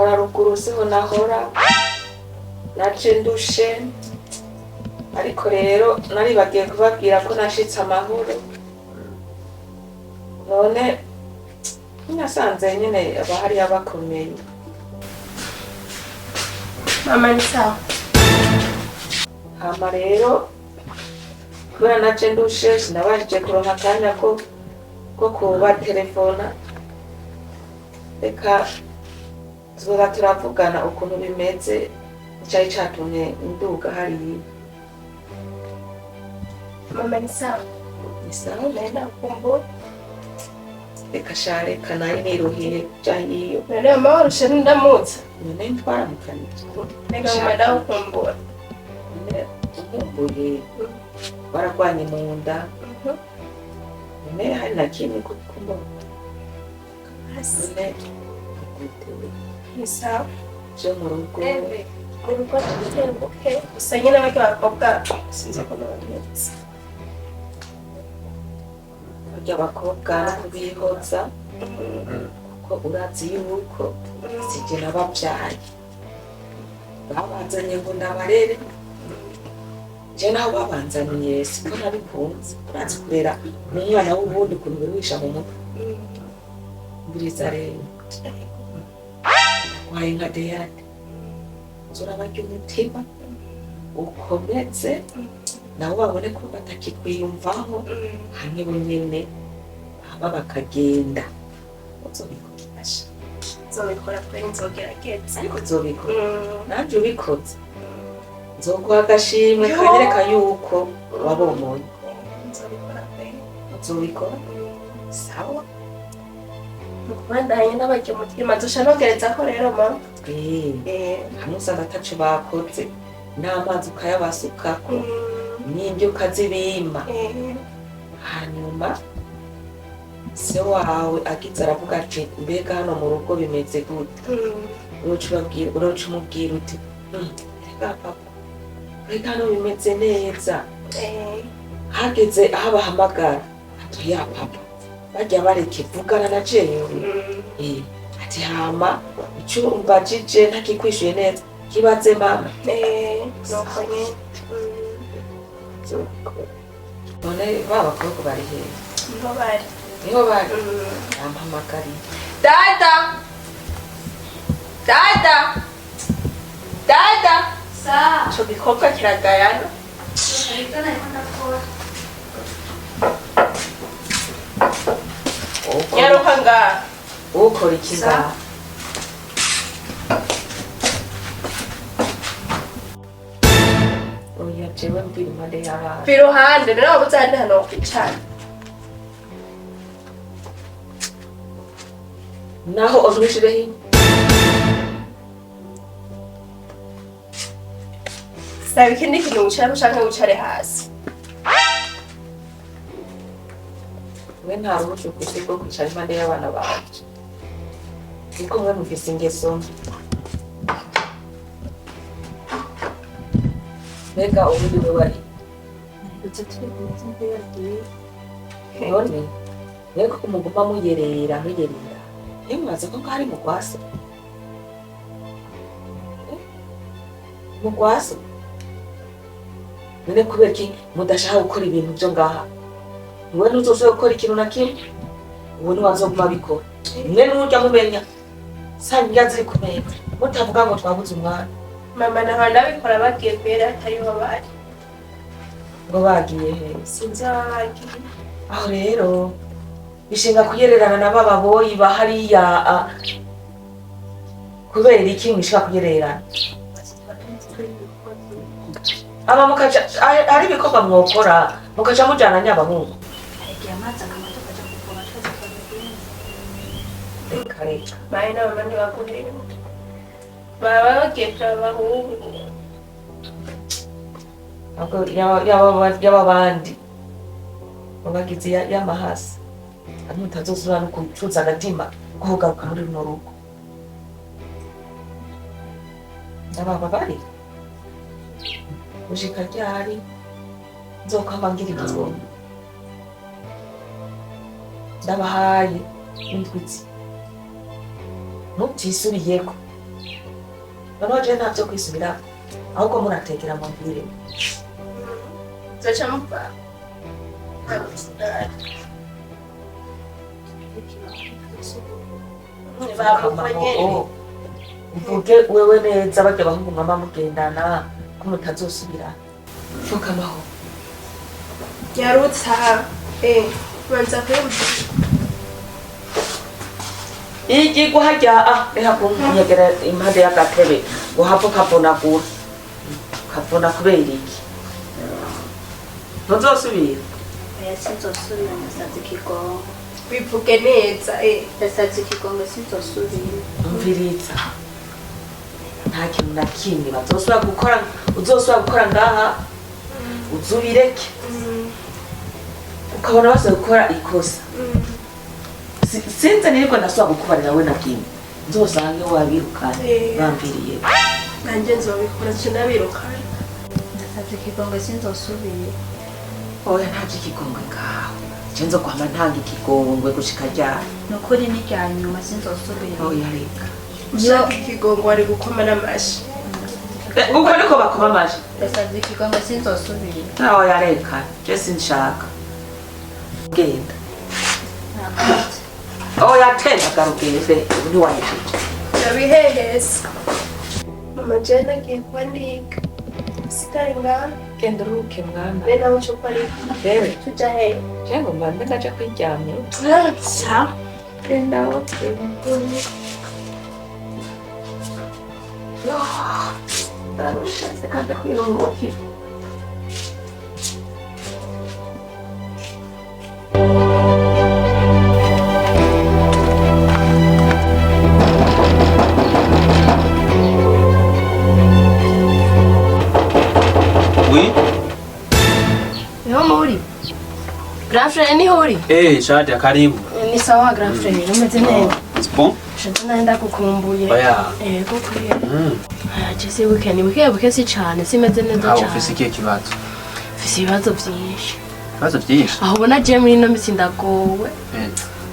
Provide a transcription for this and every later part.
nahora ruguru siho nahora naje ndushe ariko rero naribagiye kubabwira ko nashitse amahoro none nasanze nyine abahari abakomeye. Mama ni sawa. Hama rero kubera naje ndushe sinabashije kuronka akanya ko kuba telefona, reka tuzoza turavugana ukuntu bimeze icari catumye nduga hariya. Mama ni sawa. Ni sawa Nenda kumbura. reka sha reka nayo niruhiye kuja hiyo. Nende amahoro shani ndamutsa. None ntwaramukanije. Nega mumadaho kumbura. None umumbuye baragwanye mu nda. None hari na kimwe kumbura. None Ni sawa. je mu rugo. Urukundo tutembuke. Gusa nyine abandi bakobwa sinzi ko nabonetse. Barya abakobwa no kubihoza kuko urazi yuko sije nabavyaye. Babanzanye ngo ndabarere. Je naho babanzaniye siko nabikunze. Urazi kurera n'umwana w'ubundi ukuntu biruhisha mu mutwe. Mbiriza rero. Waye nka deyade. Zurabarya umutima ukometse nabo babone ko batakikwiyumvaho hamwe nyene haba bakagenda. Uzobikoresha. Nzobikora kuri nzogerageza. Ariko uzobikora. Nanje ubikoze. Nzoguha agashimwe kanyereka yuko wabomoye. Nzobikora kuri. Uzobikora. Sawa. Mukubandanye n'abarya umutima dushanogereza ko rero mama. Hamwe usanga ataco bakoze n'amazi ukayabasukako n'indyo ukazibima. Hanyuma se wawe agize aravuga ati mbega hano mu rugo bimeze gute, uroca umubwira uti reka papa mbega hano bimeze neza. Hageze aho bahamagara ati ya papa bajya bareke vugana na jewe. Ati hama icyo umbajije ntakikwishuye neza kibaze mama. Nuko nyine. None babakobwa bari hehe? Niho bari. Niho bari? Yampamagariye. Dada! Dada! Dada! Sa! Ico gikobwa kiragayana. Ariko nariko ndakora. Nyaruka ngaha. Ukora iki ngaha? Oya jewe mbiri impande y'abana. Iruhande rero wabuze ahandi hantu wokwicara. Naho onwishire hino. Saba ikindi kintu wicara ushaka wicare hasi. We nta ruhushya ufise rwo kwicara impande y'abana banje. Kuko mwe mufise ingeso mbi. Mbega ubundi we wari? None reko kumuguma muyerera. Mwaza ko hari mugwaso. Mugwaso? None kubera iki mudashaka gukora ibintu byo ngaha? Mwe ntuzoshoboye gukora ikintu na kimwe? Ubu ntiwazoguma bikora. Mwe n'urya mumenya sangira ziri kumenya mutavuga ngo twabuze umwana. Mama naho ndabikora bagiye kwera atariho bari. Ngo bagiye he? Sinzi aho bagiye. Aho rero bishinga kuyererana na baba boyi bahariya kubera iki mwishaka kuyererana? Aba mukaja ari bikorwa mwokora mukaja mujana nyabahungu. Reka. Bayi na mama ntibagurira. Baba bagiye kuraba abahungu. Yaba abandi bagize y'amahasi ariko mutazosubira no kucuza agatima kugaruka muri runo rugo. Ndababa bari ushika ryari nzokwamagira igitsombe ndabahaye indwizi mutisubiyeko noneho je ntavyo kwisubira ahubwo muratekera mu mbire Zoca mupfa. uvuge wewe neza barya bahungu mwama mugendana ko mutazosubira fukamaho Yarutsa. Banza kwemba. igigwa harya reha kunyegera impande y'agatebe ngo hapfa ukavunagura ukavuna kubera iki ntuzosubira Oya sinzosubira nasaze ikigongo. Bivuge neza. Nasaze ikigongo sinzosubira. umviriza nta kintu na kimwe uzosubira gukora ngaha uzubireke ukabona bose gukora ikosa sinzi niriko ndasubira gukubarira we na kimwe nzosange wabirukanye bamviriye Nanje nzobikora sinabirukanye. Nasaze ikigongo sinzosubira. oya ntaje ikigongwe ngaho je nzokwama ntanga ikigongwe gushika ryari Nukuri ni rya nyuma sinzosubira. oya reka Ushaka ikigongo ari gukoma n'amashi. uko niko bakoma amaji Nasaze ikigongo sinzosubira. oya reka je sinshaka genda Nakoze. oya tenda garugende ntiwahejeje Ndabiheheza. Mama Jane agiye kwandika. Zitari ngaha. genda uruhuke mwana Be nawe uco kwandika. yewe Tuja he. cyangwa mbanze ngaja kwiryamye Sa. genda wote ndarushatse kandi kwiruhukira Oui. Niho muri. Grafre niho uri. Shada karibu. Ni sawa grafre, umeze neza. C'est bon? Shada naenda kukumbuye. Oya. Kukuye. Jese buke si cane, simeze neza Aho cane. ufise ikihe kibazo? Mfise ibibazo vyinshi. Ibibazo vyinshi? Aho ubona je muri ino misi ndagowe.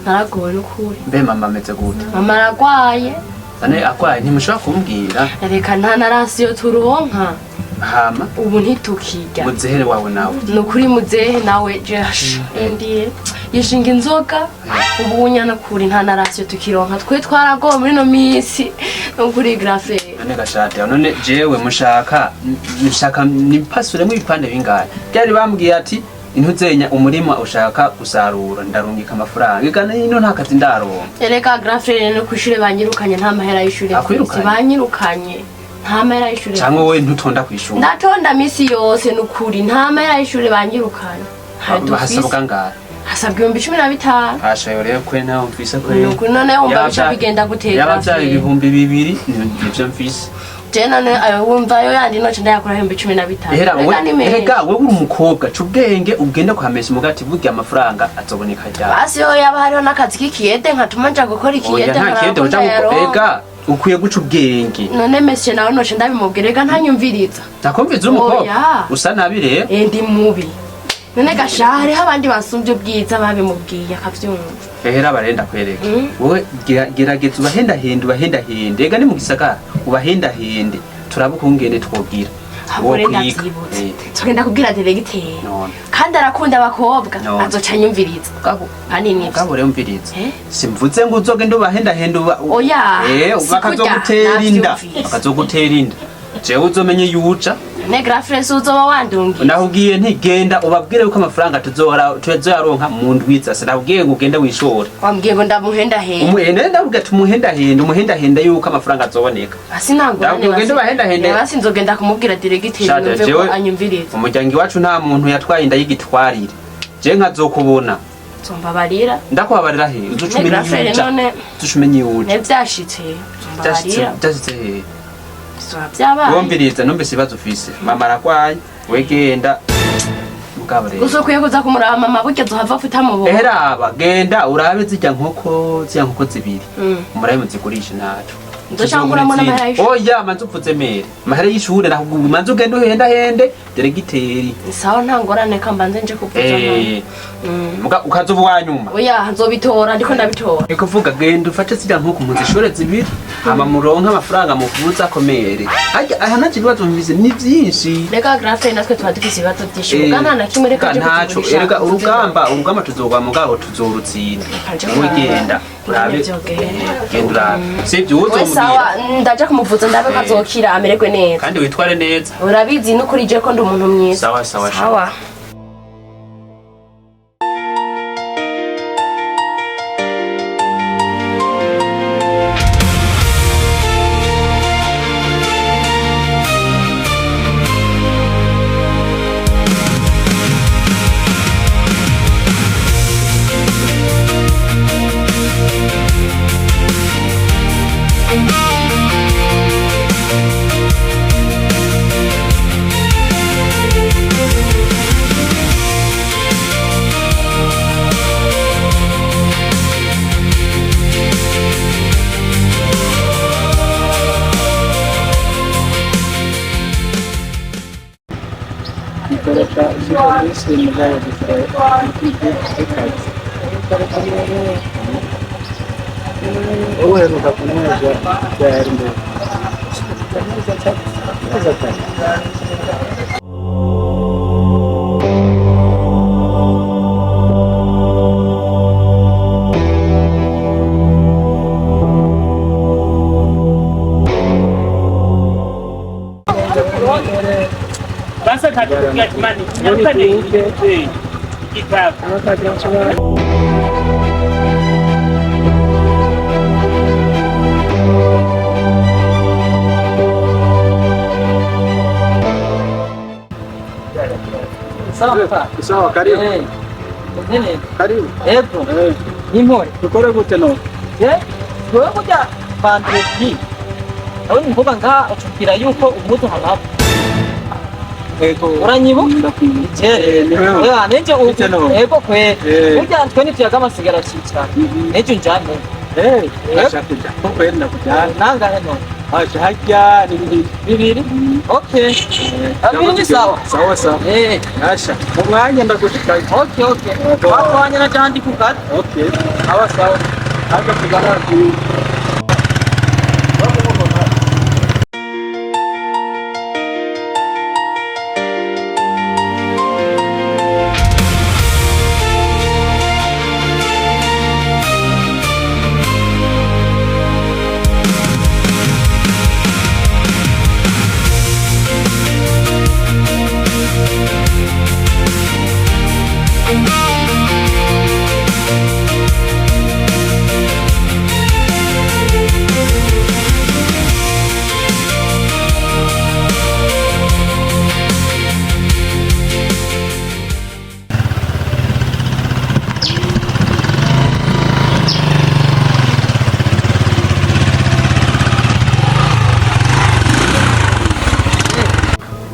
Naragowe n'ukuri. Mbe mama ameze gute? Mama aragwaye. Ane akwaye ntimushobora kumbwira. Reka nta narasiyo turonka. Hama Ubu ntitukirya. muzehere wawe nawe. Nukuri muzehe nawe jesh. Ndiye. Yishinga inzoga. Ubu nyana kuri nta narasiyo tukironka. Twe twaragowe muri ino misi. Nukuri grafre. None gashate none jewe mushaka nipasure ibipande bingahe? Byari bambwiye ati intuzenya umurima ushaka gusarura ndarungika amafaranga. Igana ino nta kazi ndaronka. Ereka grafre no kwishuri banyirukanye nta mahera y'ishuri. Akwirukanye? Banyirukanye. Nta mahera y'ishuri. Cyangwa wowe ntutonda kwishura. Ndatonda misi yose nukuri nta mahera y'ishuri banyirukanye. Hasabwa ngahe? Hasabwa 15,000. Ashayo rero kwe ntaho mfise kwe. Nuko none wumva bica bigenda gutera. Yabavyaye 2,000 nivyo mfise. Je none wumva yo yandi noce ndayakura 15,000. Ehera wewe uri umukobwa c'ubwenge ugenda kwamesha umugati burya amafaranga azoboneka ryari. Basi yo yaba hariho n'akazi k'ikiyede nkatuma nja gukora ikiyede nta kiyede uja gukora ukwiye guca ubwenge. None mese nawe noce ndabimubwira ntanyumviriza. Nakumviza umukobwa usa nabi rero. Ndi mubi. None gashare abandi basumvye ubwiza babimubwiye akavyumva. Ehera barenda kwereka. Wowe gerageza ubahenda ega ni mu gisagara ubahenda turabukungene twogira. Habore ndavyibutse. Tugenda kubwira delegiteri. Kandi arakunda abakobwa azoca nyumviriza. Gabo hanini. Gabo rero umviriza. Simvuze ngo uzogenda ubahenda oya. Bakazogutera inda. Bakazogutera inda. Jewe uzomenye yuca. Ne grafres uzoba wandungi. Ndahubwiye ntigenda ubabwire uko amafaranga tuzoyaronka mu ndwiza. Sinabwiye ngo ugende wishora. Wambwiye ngo ndamuhenda henda. Ndavuga umuhenda henda yuko amafaranga azoboneka. Asi nangorane ugende bahenda henda. Basi nzogenda kumubwira delegiteri numve ko anyumviriza. Umuryango wacu nta muntu yatwaye inda y'igitwarire. Je nkazokubona. Zombabarira. Ndakubabarira he? Uzucumenye yuca. Nevyashitse. Zombabarira. Byashitse he? Vyabaye. Wombiriza numvise ibibazo ufise. Mama arakwaye, wegenda. Mugabo rero. Uzokwiye kuza kumuraba mama burya zohava afita mu bo. Eraba genda urabe zijya nkoko zibiri. Umurabe muzigurisha naco. ndoshanguramo n'amahera y'ishuri. Oya manze upfuze mere amahera y'ishuri nakuguma manze ugende uhenda deregiteri sawa nta ngorane kambanze nje kuvuza muga ukazuba wanyuma oya nzobitora ndiko ndabitora niko vuga genda ufate sija nko mu zishore zibiri hama muronka amafaranga mu kuvuza komere aha nacyo bibazo mvise ni byinshi reka grafe natwe twadufise ibibazo byinshi mugana na kimwe reka ntaco erega urugamba tuzogwa mugabo tuzorutsinda wigenda urabe genda urabe sivyo uzomugira sawa ndaje kumuvuza ndabe kazokira amererwe neza kandi witware neza urabizi nukuri je ko ndi umuntu mwiza sawa uheruka kunyweza byari mbere Basa katika kimani, nyakane hii kitabu. Sawa, karibu. Karibu. Epo. Nimore. Ukore gute no? Wewe kuja bandredi. Aho nimvuga nga ucukira yuko umutu hamapo. Uranyibuka? Ya neje ego kwe. Burya twe nituyaga amasigara cica. Neje njane. Ashakuja. Kwenda kujana. Nanga heno. Asha hajya ni Bibiri. Okay. Abiri ni sawa. Sawa. Asha. Umwanya ndagushika. Okay. Twanya na jandi kukata. Okay. Sawa. Haka kugana ku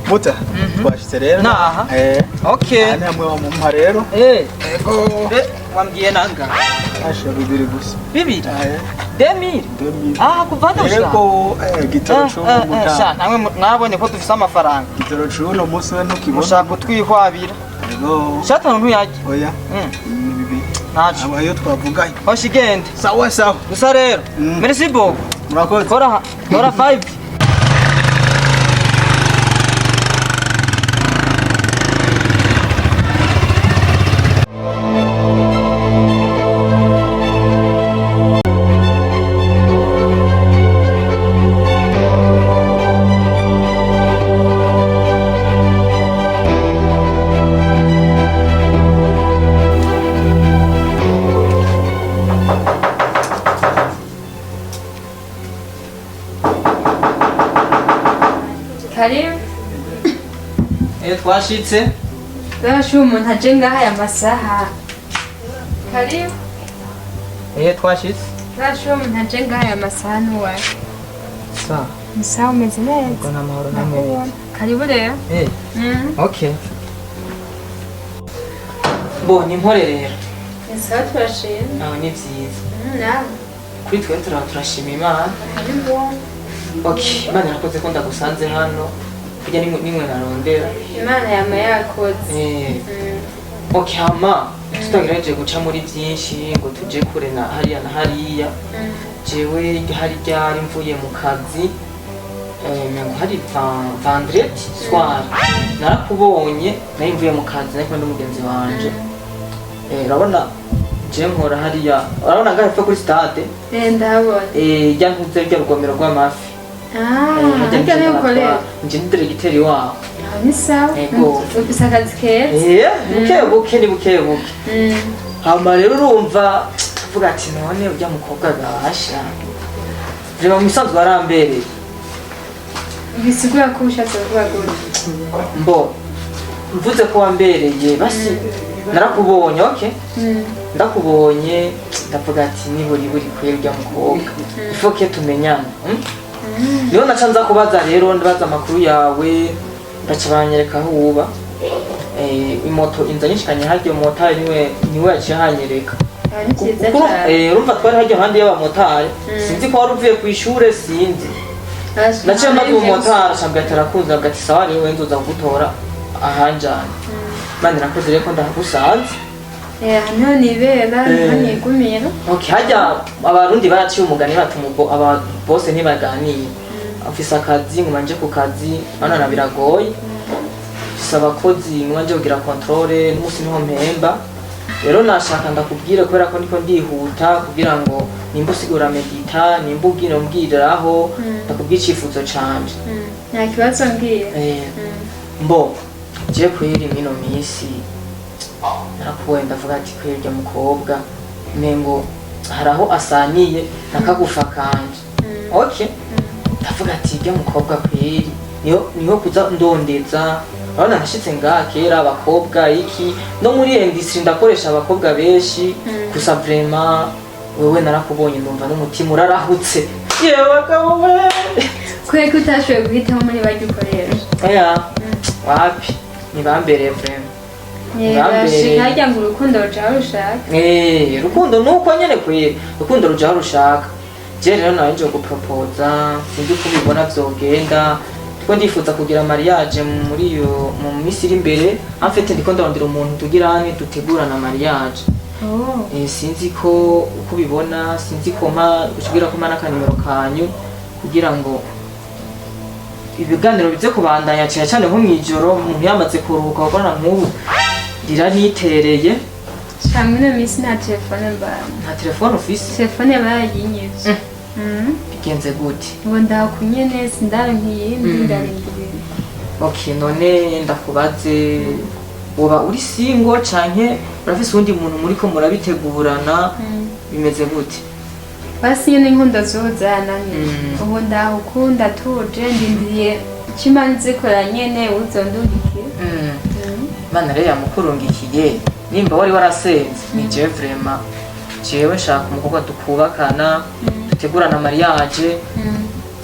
Muta, twashitse rero. Naha. Okay. Ani hamwe wamumpa rero. Ego. Wambwiye nanga. Asha bibiri gusa. Bibiri? Demiri? Kuva ndashaka. Ego, gitero cy'umuta. Sha, namwe mwabonye ko dufise amafaranga. Gitero cy'uno munsi we ntukibona. Ushaka utwihwabira. Ego. Shata ntuyaje. Oya. Bibiri. Nacho. Abayo twavuganye. Hoshigende. Sawa. Gusa rero. Merci beaucoup. Murakoze. Kora 5. Karibu. Twashitse. Gashu umuntu aje ngaha aya masaha. Karibu. Twashitse. Gashu umuntu aje ngaha aya masaha nuwaye. Sawa. Sawa umeze neza. Mbona amahoro namwe. Karibu rero. Okay. Bo ni mpore rero. Sawa turashimye. Ni vyiza. Nawe. kuri twe turashima Imana. Okay, Imana irakoze ko ndagusanze hano kujya nimwe narondera. Imana yama yakoze. Okay, hama tutagerageje guca muri byinshi ngo tuje kure na hariya na hariya. Jewe hari ryari mvuye mu kazi ngo hari vendredi soir narakubonye nari mvuye mu kazi ariko ndi mugenzi wanje. Urabona je nkora hariya, urabona ngahe hepfo kuri stade ndabona jya ntuze rya rugomero rw'amafi. Hajya niyo ukorera? Nje ndi diregiteri waho. Ni sawa. Ufise akazi keza? Buke ni buke. Hama rero urumva uvuga ati none urya mukobwa gahasha reba musanzwe warambereye. Bisigura ko ushatse kuvuga gute? Mbo mvuze ko wambereye basi narakubonye. Okay, ndakubonye ndavuga ati ni buri kwera urya mukobwa ifoke tumenyana. Niho naca nza kubaza rero ndabaza amakuru yawe baca banyereka aho uba. Imoto inza nyishikanye haryo motari niwe yaciye hanyereka. Urumva twari haryo handi y'abamotari sinzi ko wari uvuye ku ishure sinzi. Naciye mbaza umumotari ashambwa ati arakunze agati sawa niwe nzoza kugutora ahanjana. Mani nakoze rero ko ndagusanze. Hano nibera nigumira. Okay, hajya abarundi baraciye umugani batumugo aba bose ntibaganiye. Afisa akazi ngumanje ku kazi bana na biragoye. Saba kozi ngumanje kugira controle n'umusi niho mpemba. Rero nashaka ndakubwira kubera ko ndiko ndihuta kugira ngo nimba usigura medita nimba ubwira mbwiraho ndakubwira icifuzo canje. Nta kibazo mbwira. Mbo je kweri mino misi nakuwe ndavuga ati kwirya mukobwa mengo haraho asaniye nakagufa kanje. Okay, ndavuga ati irya mukobwa kweri niho kuza ndondeza. Urabona nashitse ngaha kera abakobwa iki no muri industry ndakoresha abakobwa benshi gusa vraiment wewe narakubonye ndumva n'umutima urarahutse. Yewe bakabo we kwe kutashoboye guhitamo muri bagikoresha. Wapi nibambereye vraiment. Hajya ngo urukundo rujaho rushaka. Rukundo nuko nyene kweri rukundo rujaho rushaka. Je rero nawe nje guproposa sinzi uko bibona vyogenda. Ndiko ndifuza kugira mariage muri mu misi iri imbere. En fait ndiko ndondera umuntu tugirane dutegurana mariage. Sinzi ko uko bibona sinzi ko ushobora kuma n'akanimero kanyu kugira ngo ibiganiro bize kubandanya cyane nko mwijoro umuntu yamaze kuruhuka ukora nk'ubu nitereye. Shamwe no misi nta telefone mbana. Nta telefone ufise? Telefone barayinyivye. Bigenze gute? Ngo ndakunye neza ndaronkiye ndarindiriye. Okay, none ndakubaze uba uri single canke urafise undi muntu muri ko murabitegurana bimeze gute? Basi nyene inkunda zozananye. Ubu ndahukunda tuje ndindiriye kimanze kora nyene uzondungike. Mana rero yamukurungikiye nimba wari warasenze ni je vraiment jewe shaka umukobwa tukubakana dutegurana mariage.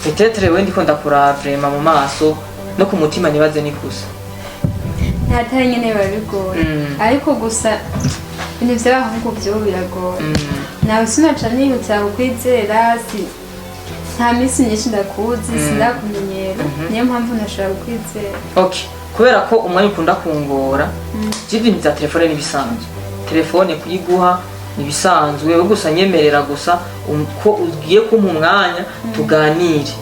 Peut-être we ndiko ndakura vraiment mu maso no ku mutima nibaze nikusa. Natari nyene babigora. Ariko gusa ibintu by'abahungu byo biragoye. Nawe sinaca nibutsa kukwizera nta misi nyinshi ndakuzi sindakumenyera niyo mpamvu nashaka kukwizera. Okay, kubera ko umwanya ukunda kungora ibintu bya telefone nibisanzwe. Telefone kuyiguha nibisanzwe we gusa nyemerera gusa ko ugiye kumpa umwanya tuganire.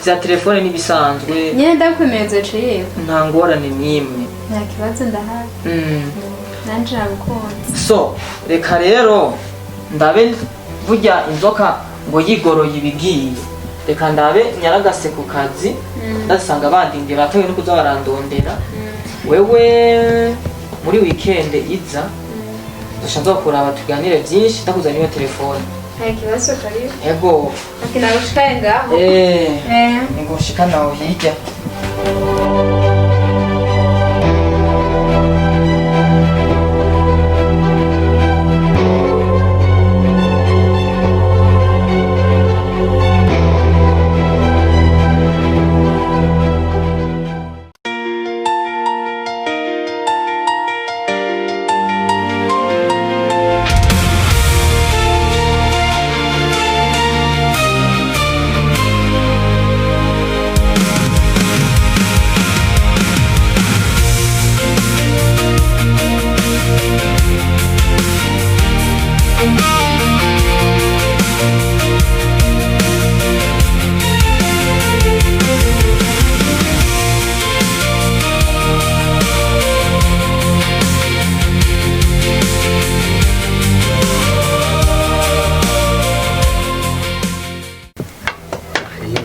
Bya telefone nibisanzwe nyene ndakwemereza ciye nta ngorane nimwe. Nta kibazo ndahari. Nanje nabukunda. So reka rero ndabe burya inzoka ngo yigoroye ibigiye. Reka ndabe nyaragase ku kazi ndasanga abandi batoye no kuza barandondera. Wewe muri weekend iza dushanza kuraba tuganire byinshi ndakuzaniye telefone. Nta kibazo kari. Ego. Akina gushikaye ngaho. Ngo shika nawe hirya.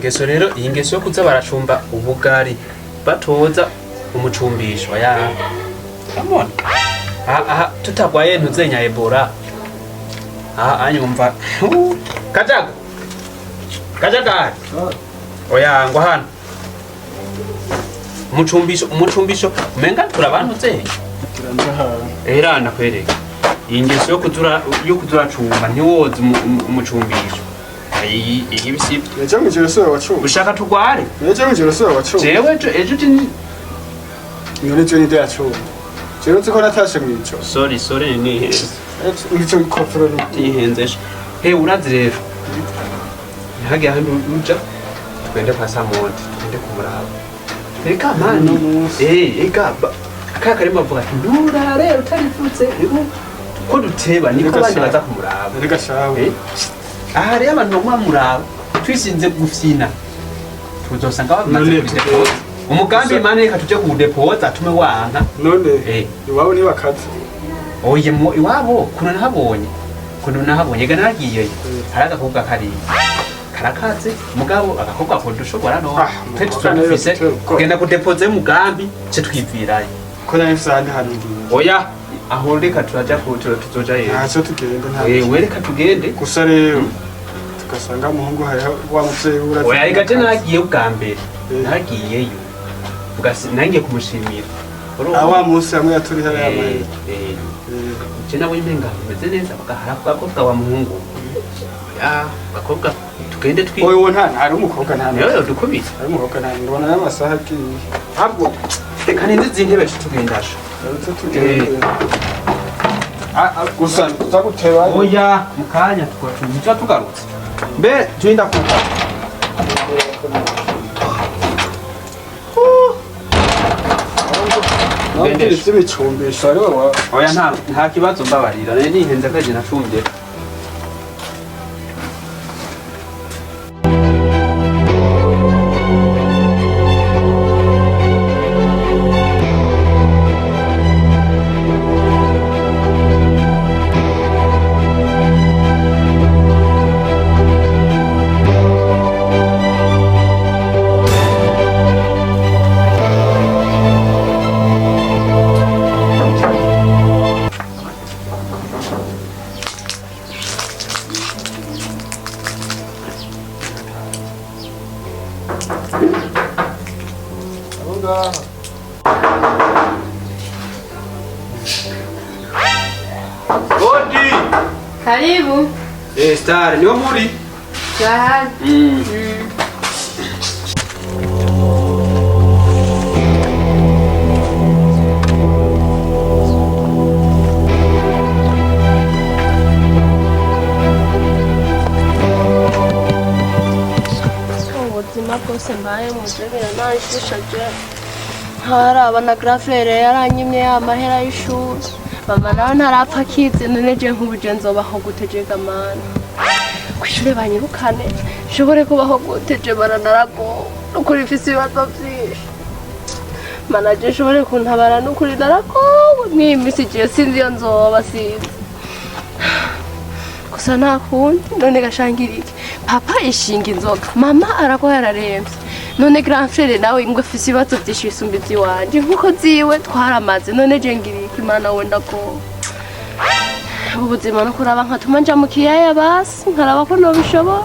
ingeso rero iyi ngeso yo kuza baracumba ubugari batoza umucumbisho ya amona aha tutagwaye ntuzenya Ebola anyumva kajaga oya ngo hano umucumbisho umenga turabantuze era nakwereka iyi ngeso yo kuzuracumba ntiwoze umucumbisho iyi bisibye Ejo mwijoro so wacumba. ushaka tugware Ejo mwijoro so wacumba. jewe ejo tini None cyo nide yacumba. Jewe nzi ko natashe mwico. sorry ni Ngico ikofero tihenzeje urazi rero ntihagire ahandi uja twende kwa Samonthe twende kumuraba reka mani eka aka karimo avuga ati nturare utarifutse ko duteba niko abandi baza kumuraba reka shawe. aha rero abantu bamuraba twisinze gufyina tuzosanga bamaze kudepoza umugambi imana reka tuje kudepoza atume wanka None iwabo ni bakaze. oye iwabo kuno nahabonye gana nagiyeyo hari agakobwa kari karakaze mugabo agakobwa ko dushobora no twese kugenda kudepoza umugambi cyo twivirayo Ko nafise handi harundi. oya aho reka turaja tuzoja yero Ntacyo tugenda nta. wereka tugende Gusa rero tugasanga umuhungu hari wa muvyeyi ura. oya reka je nagiye ubwa mbere nagiyeyo nangiye kumushimira Awa musi amwe yaturi hari amaye. je nabo impenga bimeze neza bagahara gakobwa wa muhungu ya gakobwa tugende twi Oyo nta ari umukobwa nta. yo dukubita Ari umukobwa nta. Ndabona n'amasaha agiye. Ntabwo reka ninzi zintebe tugendasha Ariko tugende. Gusa tutaguteba. oya mukanya twacumva tugarutse mbe tuinda kuka Ntabwo ivyo bicumbisho ari wowe. oya nta kibazo mbabarira nari nihenze kaje nacumbye Odi! Karibu. Star, niwo muri? Twahari. ubuzima bwose mbaye mujegera nanshushaje ntaraba na grafere yaranyimye amahera y'ishuri mama nawe ntarapfa akize none je nk'ubuje nzobaho gutejega mana kw'ishure banyirukane nshobore kubaho guteje baranarago nukuri mfise ibibazo vyinshi mana je nshobore kuntabara nukuri naragowe mw'iyi misi je sinzi iyo nzoba sinzi gusa nta kundi none gashangira iki papa ishinga inzoga mama aragwa yararemvye none grand frere nawe ingwe afise ibibazo vyinshi bisumba ivy'iwanje nkuko ziwe twaramaze none je ngira iki mana we ndagowe ubuzima no kuraba nkatuma nja mu kiyaya basi nkaraba ko nobishobora